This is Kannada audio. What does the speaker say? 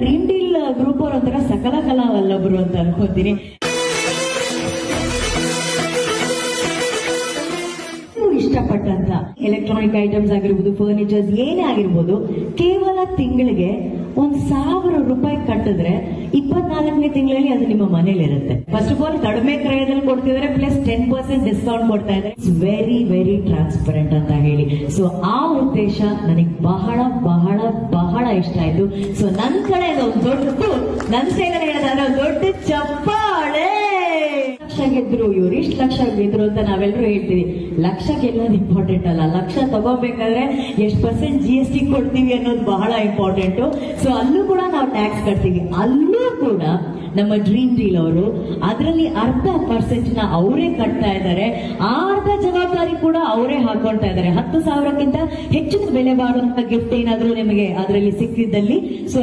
ಡ್ರೀಮ್ ಡೀಲ್ ಗ್ರೂಪ್ ಅವ್ರ ಒಂಥರ ಸಕಲ ಕಲಾವಲ್ಲಭರು ಅಂತ ಅನ್ಕೋತೀನಿ. ಇಷ್ಟಪಟ್ಟಂತ ಎಲೆಕ್ಟ್ರಾನಿಕ್ ಐಟಮ್ಸ್ ಆಗಿರ್ಬೋದು, ಫರ್ನಿಚರ್ಸ್ ಏನೇ ಆಗಿರ್ಬೋದು, ಕೇವಲ ತಿಂಗಳಿಗೆ 1,000 ರೂಪಾಯಿ ಕಟ್ಟಿದ್ರೆ 24ನೇ ತಿಂಗಳಲ್ಲಿ ಅದು ನಿಮ್ಮ ಮನೇಲಿ ಇರುತ್ತೆ. ಫಸ್ಟ್ ಆಫ್ ಆಲ್ ಕಡಿಮೆ ಕ್ರಯದಲ್ಲಿ ಕೊಡ್ತಿದ್ದಾರೆ, ಪ್ಲಸ್ 10% ಡಿಸ್ಕೌಂಟ್ ಕೊಡ್ತಾ ಇದ್ದಾರೆ. ಇಟ್ಸ್ ವೆರಿ ವೆರಿ ಟ್ರಾನ್ಸ್ಪರೆಂಟ್ ಅಂತ ಹೇಳಿ. ಸೊ ಆ ಉದ್ದೇಶ ನನಗೆ ಬಹಳ ಬಹಳ ಬಹಳ ಇಷ್ಟ ಆಯ್ತು. ಸೊ ನನ್ನ ಕಡೆ ಒಂದು ದೊಡ್ಡ, ನನ್ನ ಸೇನೆ ಹೇಳೋದಾದ್ರೆ ಒಂದು ದೊಡ್ಡ ಚಪ್ಪಾಳೆ. ಲಕ್ಷ ಗೆದ್ರು, ಇವ್ರು ಇಷ್ಟು ಲಕ್ಷ ಗೆದ್ರು ಅಂತ ನಾವೆಲ್ಲರೂ ಹೇಳ್ತೀವಿ. ಲಕ್ಷ ಗೆಲ್ಲೋದು ಇಂಪಾರ್ಟೆಂಟ್ ಅಲ್ಲ, ಲಕ್ಷ ತಗೋಬೇಕಾದ್ರೆ ಎಷ್ಟು % GST ಕೊಡ್ತೀವಿ ಅನ್ನೋದು ಬಹಳ ಇಂಪಾರ್ಟೆಂಟ್. ಸೊ ಅಲ್ಲೂ ಕೂಡ ನಾವು ಟ್ಯಾಕ್ಸ್ ಕಟ್ತೀವಿ. ಅಲ್ಲೂ ಕೂಡ ನಮ್ಮ ಡ್ರೀಮ್ ಡೀಲ್ ಅವರು ಅದರಲ್ಲಿ ಅರ್ಧ % ಅವರೇ ಕಟ್ತಾ ಇದ್ದಾರೆ. ಆ ಅರ್ಧ ಜವಾಬ್ದಾರಿ ಕೂಡ ಅವರೇ ಹಾಕೊಳ್ತಾ ಇದ್ದಾರೆ. 10,000ಕ್ಕಿಂತ ಹೆಚ್ಚಿನ ಬೆಲೆ ಬಾಳುವಂತ ಗಿಫ್ಟ್ ಏನಾದ್ರೂ ನಿಮಗೆ ಅದರಲ್ಲಿ ಸಿಕ್ಕಿದ್ದಲ್ಲಿ ಸೊ